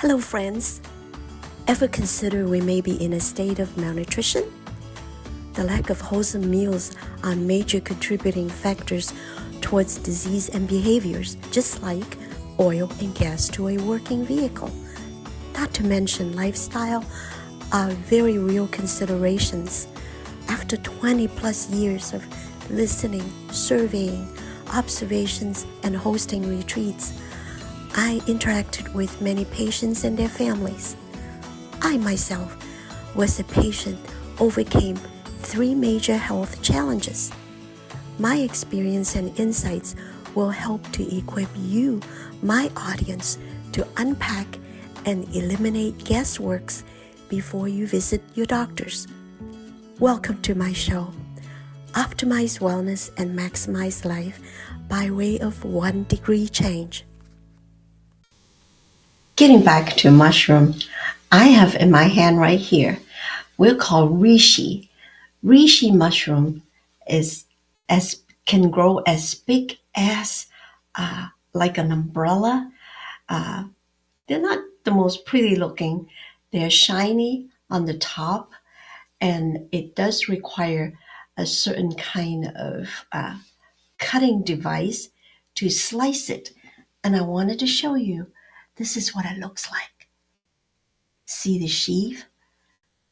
Hello, friends. Ever consider we may be in a state of malnutrition? The lack of wholesome meals are major contributing factors towards disease and behaviors, just like oil and gas to a working vehicle. Not to mention lifestyle are very real considerations. After 20 plus years of listening, surveying, observations, and hosting retreats, I interacted with many patients and their families. I myself was a patient overcame 3 major health challenges. My experience and insights will help to equip you, my audience, to unpack and eliminate guessworks before you visit your doctors. Welcome to my show, Optimize Wellness and Maximize Life by way of 1 degree change. Getting back to mushroom, I have in my hand right here, we'll call reishi. Reishi mushroom can grow as big as like an umbrella. They're not the most pretty looking. They're shiny on the top, and it does require a certain kind of cutting device to slice it. And I wanted to show you, this is what it looks like. See the sheath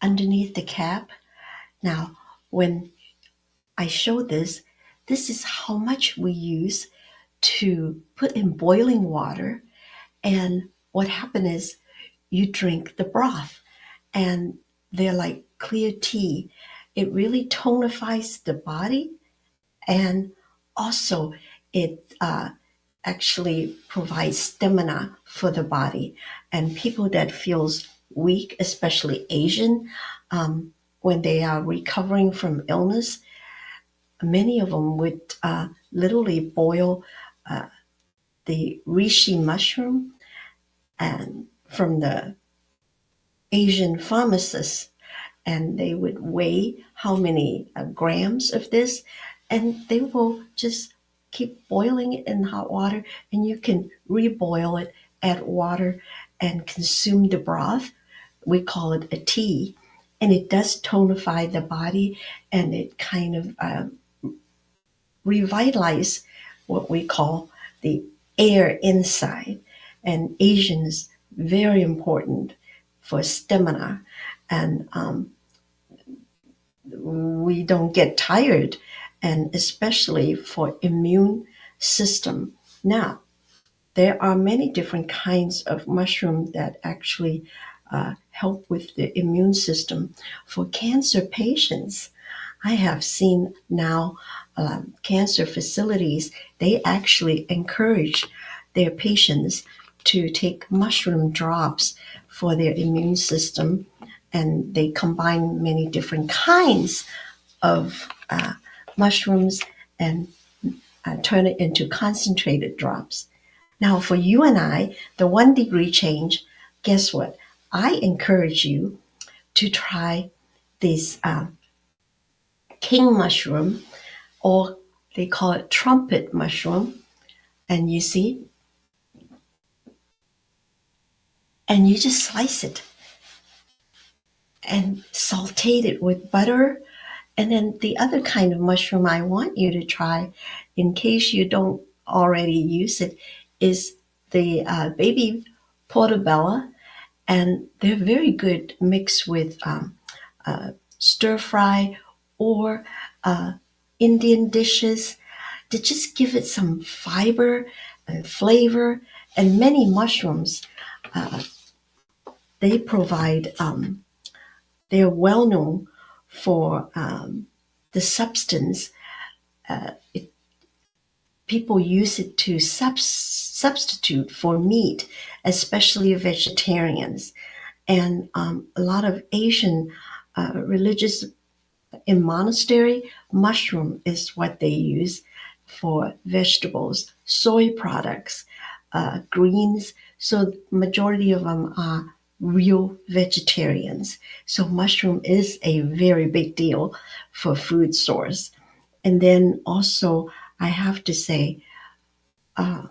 underneath the cap? Now, when I show this is how much we use to put in boiling water. And what happened is you drink the broth, and they're like clear tea. It really tonifies the body, and also it actually provides stamina for the body. And people that feels weak, especially Asian, when they are recovering from illness, many of them would literally boil the reishi mushroom and from the Asian pharmacists, and they would weigh how many grams of this, and they will just keep boiling it in hot water, and you can reboil it, add water, and consume the broth. We call it a tea, and it does tonify the body, and it kind of revitalize what we call the air inside. And Asians, very important for stamina, and we don't get tired, and especially for immune system. Now, there are many different kinds of mushroom that actually help with the immune system. For cancer patients, I have seen now cancer facilities, they actually encourage their patients to take mushroom drops for their immune system, and they combine many different kinds of mushrooms and turn it into concentrated drops. Now, for you and I, the 1 degree change, guess what? I encourage you to try this king mushroom, or they call it trumpet mushroom. And you see, and you just slice it and saute it with butter. And then the other kind of mushroom I want you to try, in case you don't already use it, is the baby portobello. And they're very good mixed with stir fry or Indian dishes to just give it some fiber and flavor. And many mushrooms, they provide, they're well known for the substance. People use it to substitute for meat, especially vegetarians. And a lot of Asian religious in monastery, mushroom is what they use for vegetables, soy products, greens. So majority of them are real vegetarians. So mushroom is a very big deal for food source. And then also, I have to say, I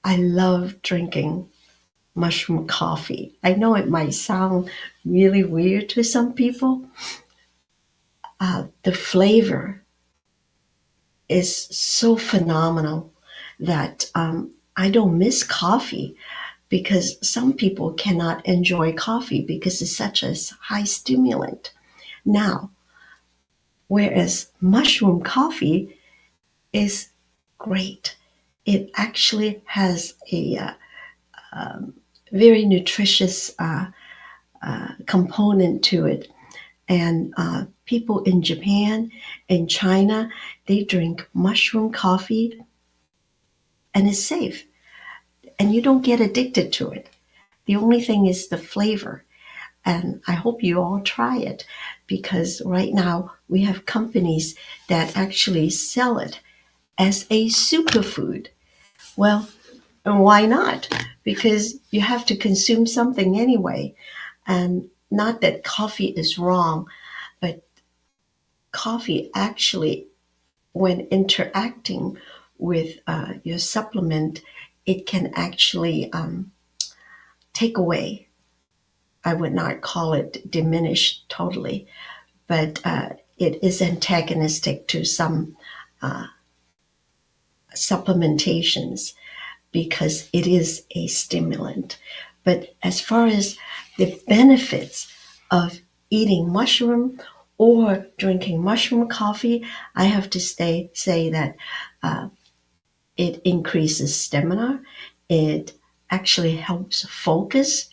love drinking mushroom coffee. I know it might sound really weird to some people. The flavor is so phenomenal that I don't miss coffee, because some people cannot enjoy coffee because it's such a high stimulant. Now, whereas mushroom coffee is great. It actually has a very nutritious component to it. And people in Japan and China, they drink mushroom coffee, and it's safe. And you don't get addicted to it. The only thing is the flavor. And I hope you all try it, because right now we have companies that actually sell it as a superfood. Well, and why not? Because you have to consume something anyway. And not that coffee is wrong, but coffee actually, when interacting with your supplement, it can actually take away. I would not call it diminish totally, but it is antagonistic to some uh, supplementations, because it is a stimulant. But as far as the benefits of eating mushroom or drinking mushroom coffee, I have to say that uh, it increases stamina. It actually helps focus.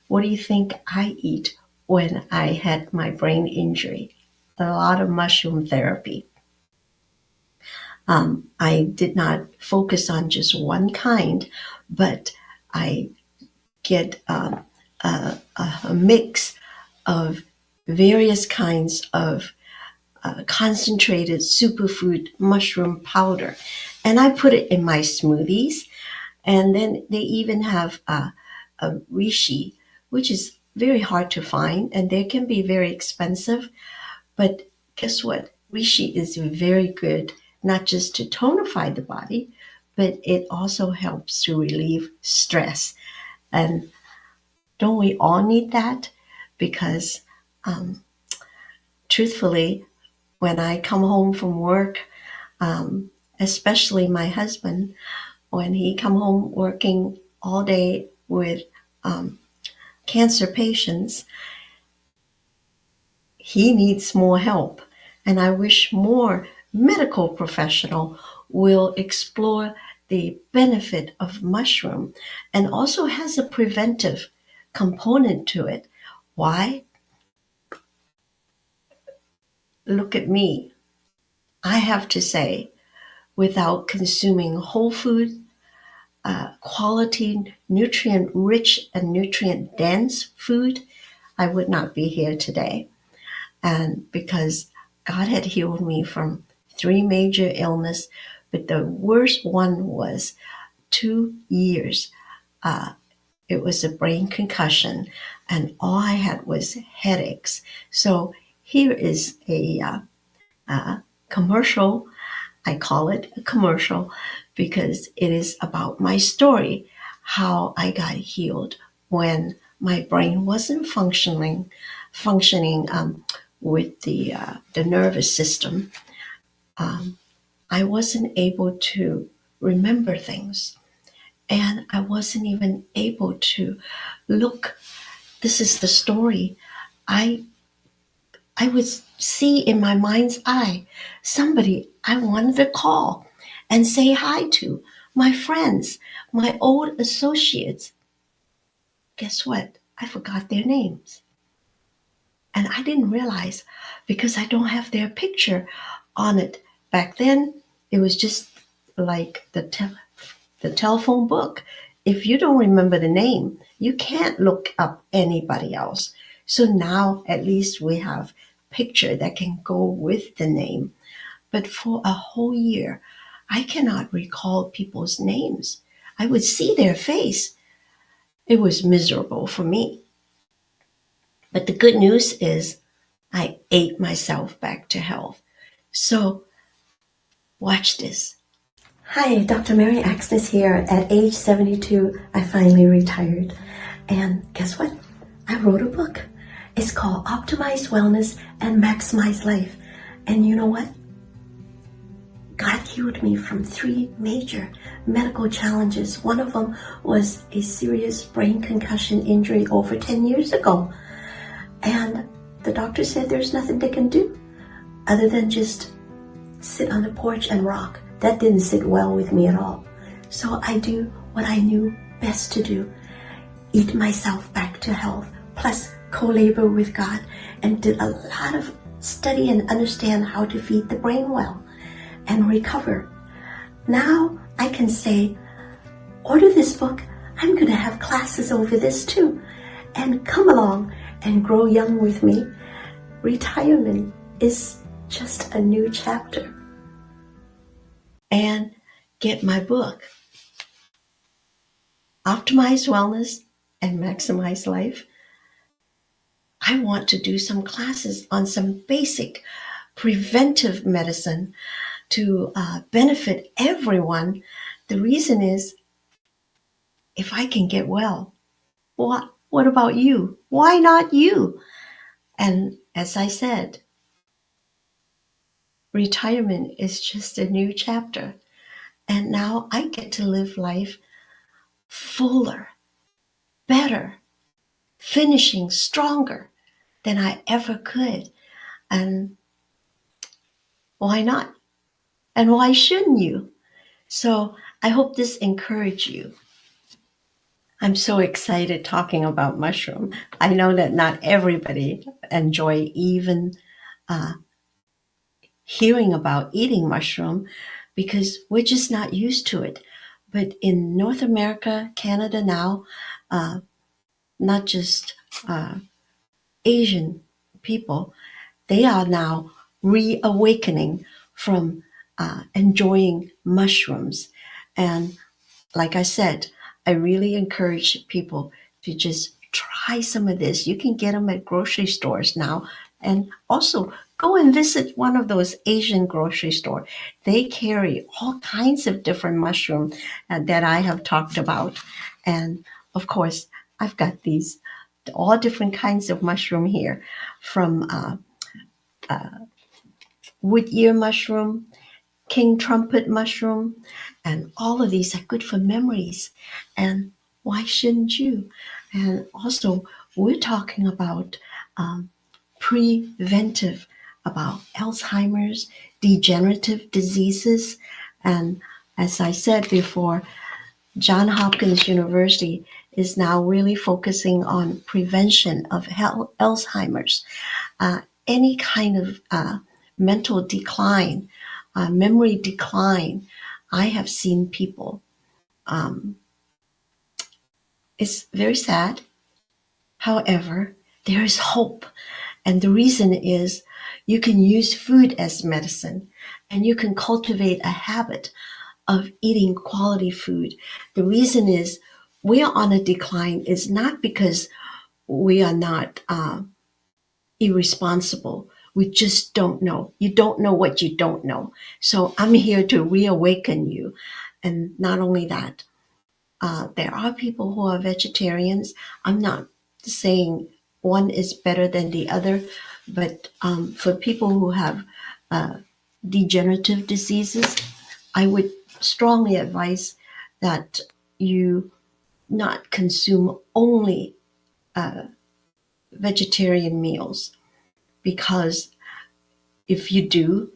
What do you think I eat when I had my brain injury? A lot of mushroom therapy. I did not focus on just one kind, but I get a mix of various kinds of concentrated superfood mushroom powder. And I put it in my smoothies. And then they even have a reishi, which is very hard to find, and they can be very expensive. But guess what? Reishi is very good, not just to tonify the body, but it also helps to relieve stress. And don't we all need that? Because truthfully, when I come home from work, especially my husband, when he come home working all day with um, cancer patients, he needs more help. And I wish more medical professional will explore the benefit of mushroom, and also has a preventive component to it. Why? Look at me. I have to say, without consuming whole food, quality, nutrient rich, and nutrient dense food, I would not be here today. And because God had healed me from three major illness, but the worst one was 2 years. Uh, it was a brain concussion, and all I had was headaches. So here is a commercial. I call it a commercial because it is about my story, how I got healed when my brain wasn't functioning with the nervous system. Um, I wasn't able to remember things, and I wasn't even able to look. This is the story. I I would see in my mind's eye somebody I wanted to call and say hi to, my friends, my old associates. Guess what? I forgot their names. And I didn't realize, because I don't have their picture on it. Back then, it was just like the telephone book. If you don't remember the name, you can't look up anybody else. So now at least we have picture that can go with the name. But for a whole year, I cannot recall people's names. I would see their face. It was miserable for me. But the good news is I ate myself back to health. So watch this. Hi, Dr. Mary Axness here. At age 72, I finally retired. And guess what? I wrote a book. It's called Optimize Wellness and Maximize Life. And you know what? God healed me from 3 major medical challenges. One of them was a serious brain concussion injury over 10 years ago. And the doctor said there's nothing they can do other than just sit on the porch and rock. That didn't sit well with me at all. So I do what I knew best to do. Eat myself back to health, plus co-labor with God, and did a lot of study and understand how to feed the brain well and recover. Now I can say, order this book. I'm going to have classes over this too. And come along and grow young with me. Retirement is just a new chapter. And get my book, Optimize Wellness and Maximize Life. I want to do some classes on some basic preventive medicine to benefit everyone. The reason is, if I can get well, what about you? Why not you? And as I said, retirement is just a new chapter. And now I get to live life fuller, better, finishing stronger than I ever could. And why not? And why shouldn't you? So I hope this encouraged you. I'm so excited talking about mushroom. I know that not everybody enjoy even uh, hearing about eating mushroom because we're just not used to it. But in North America, Canada now, uh, not just Asian people, they are now reawakening from enjoying mushrooms. And like I said, I really encourage people to just try some of this. You can get them at grocery stores now. And also go and visit one of those Asian grocery stores. They carry all kinds of different mushrooms that I have talked about. And of course, I've got these all different kinds of mushroom here, from wood ear mushroom, king trumpet mushroom, and all of these are good for memories. And why shouldn't you? And also, we're talking about preventive, about Alzheimer's, degenerative diseases. And as I said before, Johns Hopkins University is now really focusing on prevention of Alzheimer's, any kind of mental decline, memory decline. I have seen people. It's very sad. However, there is hope. And the reason is, you can use food as medicine, and you can cultivate a habit of eating quality food. The reason is, we are on a decline is not because we are not irresponsible. We just don't know. You don't know what you don't know. So I'm here to reawaken you. And not only that, there are people who are vegetarians. I'm not saying one is better than the other, but for people who have degenerative diseases, I would strongly advise that you not consume only vegetarian meals, because if you do,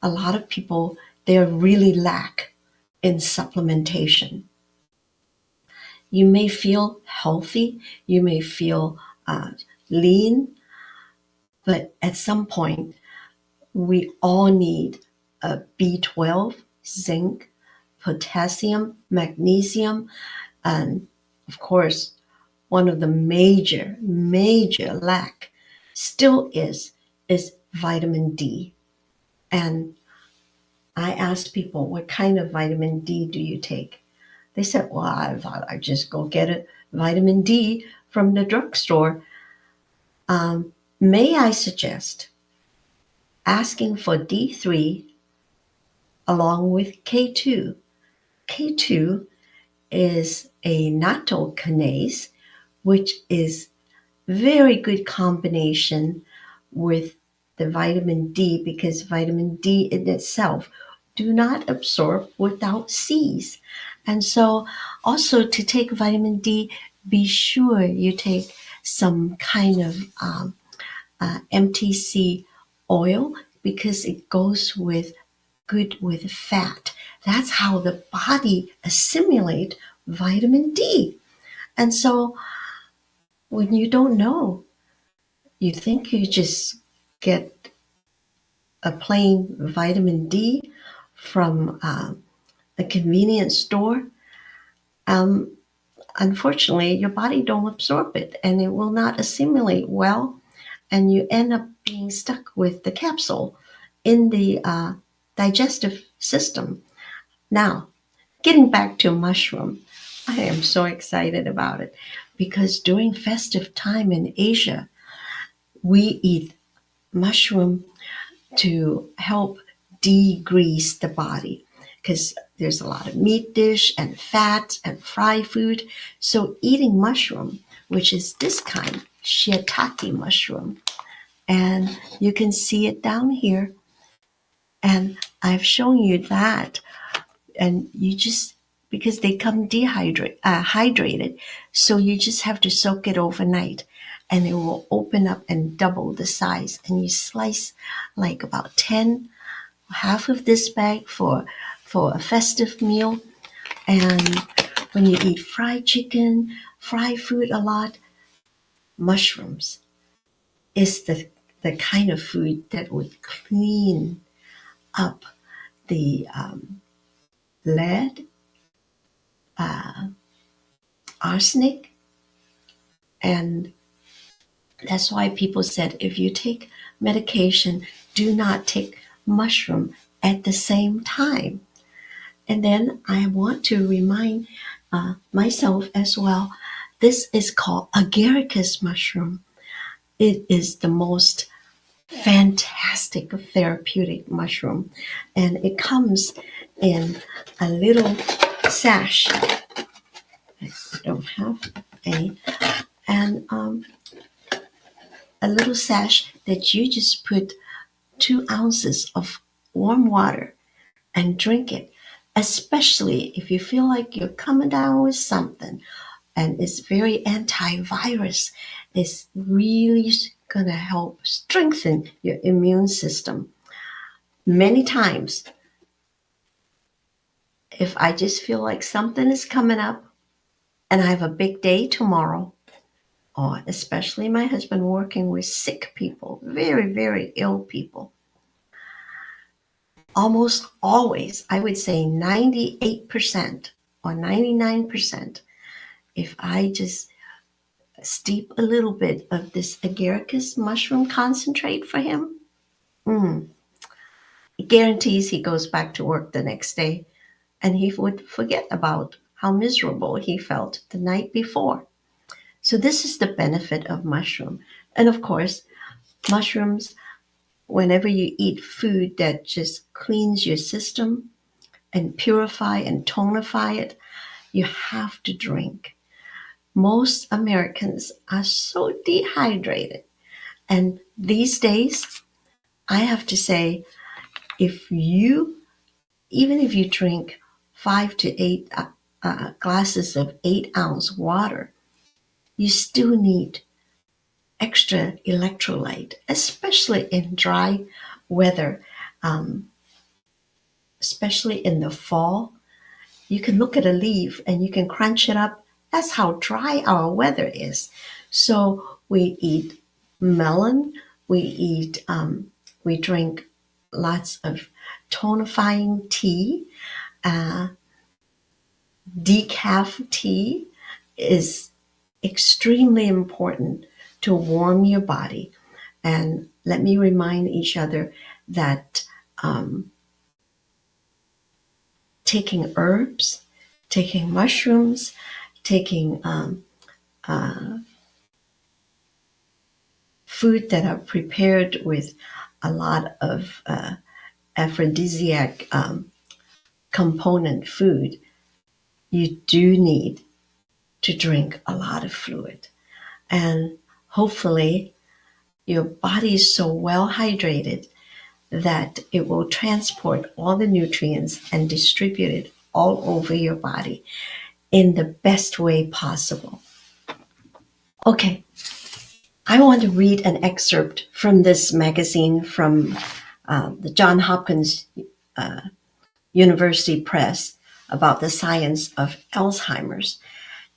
a lot of people, they really lack in supplementation. You may feel healthy, you may feel lean, but at some point, we all need a B12, zinc, potassium, magnesium, and of course, one of the major lack still is vitamin D. And I asked people, what kind of vitamin D do you take? They said, well, I thought I'd just go get a vitamin D from the drugstore. May I suggest asking for D3 along with K2 K2 is a nattokinase, which is very good combination with the vitamin D, because vitamin D in itself do not absorb without C's. And so also to take vitamin D, be sure you take some kind of MTC oil, because it goes with good with fat. That's how the body assimilate vitamin D. And so when you don't know, you think you just get a plain vitamin D from a convenience store. Um, Unfortunately, your body don't absorb it, and it will not assimilate well, and you end up being stuck with the capsule in the digestive system. Now, getting back to mushroom, I am so excited about it because during festive time in Asia, we eat mushroom to help degrease the body, because there's a lot of meat dish and fat and fried food. So eating mushroom, which is this kind, shiitake mushroom, and you can see it down here, and I've shown you that, and you just, because they come hydrated, so you just have to soak it overnight, and it will open up and double the size, and you slice like about 10, half of this bag for a festive meal. And when you eat fried chicken, fried food a lot, mushrooms is the kind of food that would clean up the lead, arsenic, and that's why people said if you take medication, do not take mushroom at the same time. And then I want to remind myself as well, this is called agaricus mushroom. It is the most fantastic therapeutic mushroom, and it comes in a little sash. I don't have any. And a little sash that you just put 2 ounces of warm water and drink it, especially if you feel like you're coming down with something, and it's very antivirus. It's really going to help strengthen your immune system. Many times, if I just feel like something is coming up and I have a big day tomorrow, or especially my husband working with sick people, very, very ill people, almost always, I would say 98% or 99%, if I just steep a little bit of this agaricus mushroom concentrate for him, it guarantees he goes back to work the next day, and he would forget about how miserable he felt the night before. So this is the benefit of mushroom. And of course, mushrooms, whenever you eat food that just cleans your system and purify and tonify it, you have to drink. Most Americans are so dehydrated. And these days, I have to say, if you, even if you drink 5 to 8 glasses of 8-ounce water, you still need extra electrolyte, especially in dry weather, um, especially in the fall. You can look at a leaf and you can crunch it up. That's how dry our weather is. So we eat melon, we drink lots of tonifying tea. Uh, Decaf tea is extremely important to warm your body. And let me remind each other that taking herbs, taking mushrooms, taking food that are prepared with a lot of aphrodisiac component food, you do need to drink a lot of fluid. And hopefully, your body is so well hydrated that it will transport all the nutrients and distribute it all over your body in the best way possible. Okay, I want to read an excerpt from this magazine from the Johns Hopkins University Press about the science of Alzheimer's.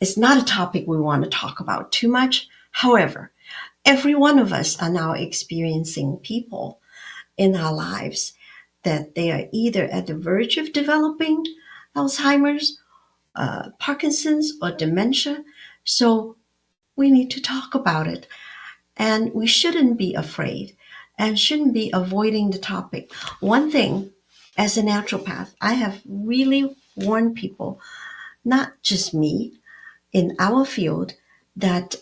It's not a topic we want to talk about too much. However, every one of us are now experiencing people in our lives that they are either at the verge of developing Alzheimer's, Parkinson's, or dementia. So we need to talk about it. And we shouldn't be afraid and shouldn't be avoiding the topic. One thing, as a naturopath, I have really warned people, not just me, in our field, that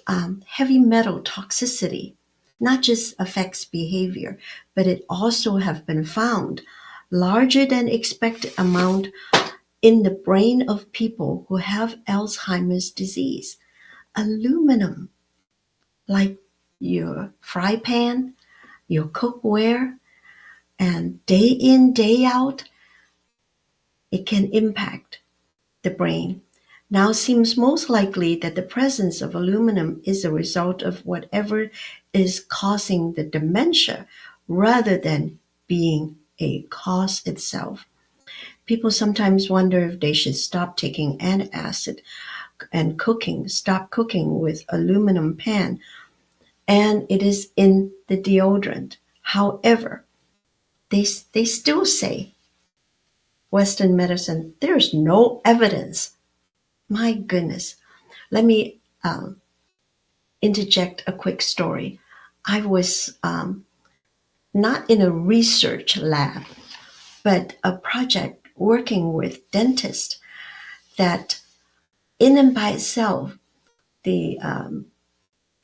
heavy metal toxicity not just affects behavior, but it also have been found larger than expected amount in the brain of people who have Alzheimer's disease. Aluminum, like your fry pan, your cookware, and day in, day out, it can impact the brain. Now seems most likely that the presence of aluminum is a result of whatever is causing the dementia rather than being a cause itself. People sometimes wonder if they should stop taking antacid and stop cooking with aluminum pan, and it is in the deodorant. However, they still say Western medicine, there's no evidence. My goodness. Let me interject a quick story. I was not in a research lab, but a project working with dentists that in and by itself, the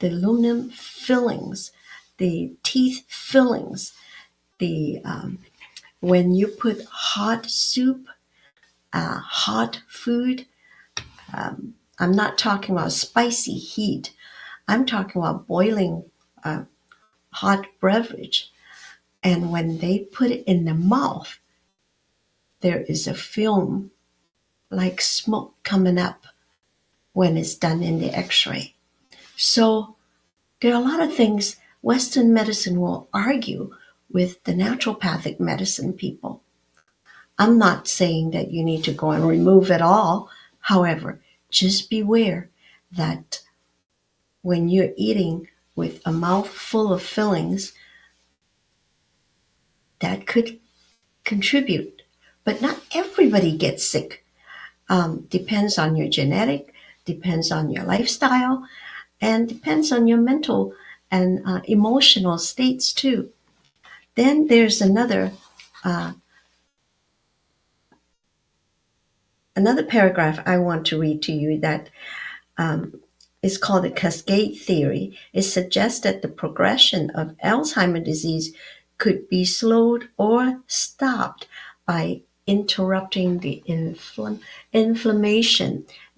aluminum fillings, the teeth fillings, the when you put hot soup, hot food, I'm not talking about spicy heat. I'm talking about boiling hot beverage. And when they put it in the mouth, there is a film like smoke coming up when it's done in the x-ray. So there are a lot of things Western medicine will argue with the naturopathic medicine people. I'm not saying that you need to go and remove it all. However, just beware that when you're eating with a mouth full of fillings, that could contribute. But not everybody gets sick. Depends on your genetic, depends on your lifestyle, and depends on your mental and emotional states too. Then there's another paragraph I want to read to you that is called the cascade theory. It suggests that the progression of Alzheimer's disease could be slowed or stopped by interrupting the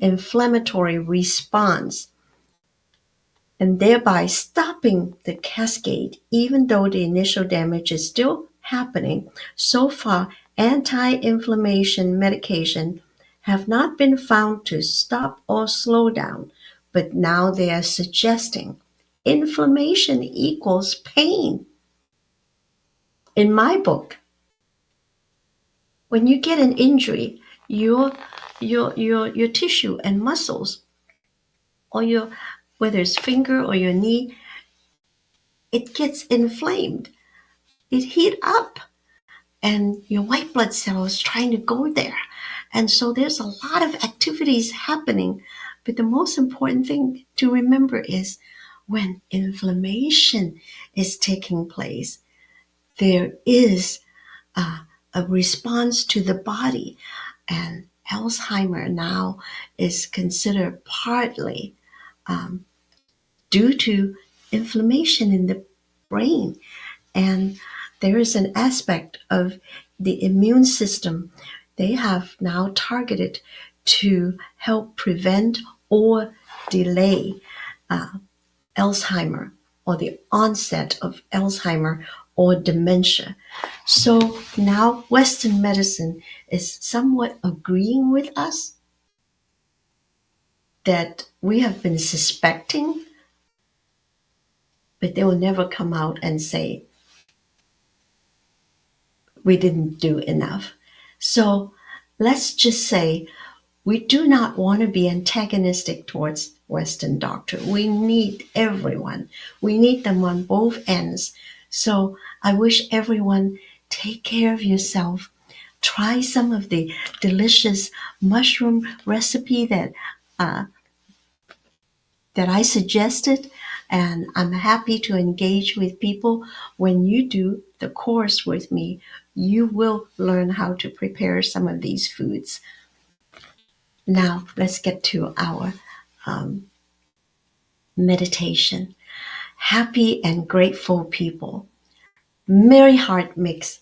inflammatory response, and thereby stopping the cascade, even though the initial damage is still happening. So far, anti-inflammation medication have not been found to stop or slow down, but now they are suggesting inflammation equals pain. In my book, when you get an injury, your tissue and muscles, or your whether it's finger or your knee, it gets inflamed. It heat up, and your white blood cells trying to go there. And so there's a lot of activities happening. But the most important thing to remember is when inflammation is taking place, there is a response to the body. And Alzheimer now is considered partly due to inflammation in the brain. And there is an aspect of the immune system they have now targeted to help prevent or delay Alzheimer or the onset of Alzheimer or dementia. So now Western medicine is somewhat agreeing with us that we have been suspecting, but they will never come out and say we didn't do enough. So let's just say we do not want to be antagonistic towards Western doctor. We need everyone. We need them on both ends. So I wish everyone take care of yourself. Try some of the delicious mushroom recipe uh, that I suggested, and I'm happy to engage with people. When you do the course with me, you will learn how to prepare some of these foods. Now, let's get to our um, meditation. Happy and grateful people. Merry heart makes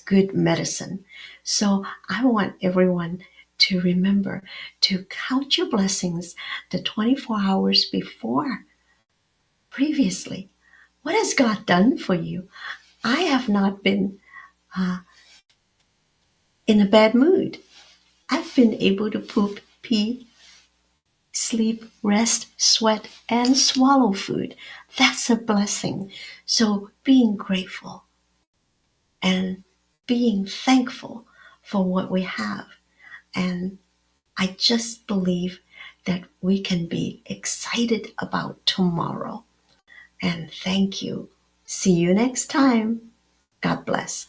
good medicine. So I want everyone to remember to count your blessings the 24 hours before, previously. What has God done for you? I have not been uh, in a bad mood. I've been able to poop, pee, sleep, rest, sweat, and swallow food. That's a blessing. So being grateful and being thankful for what we have. And I just believe that we can be excited about tomorrow. And thank you. See you next time. God bless.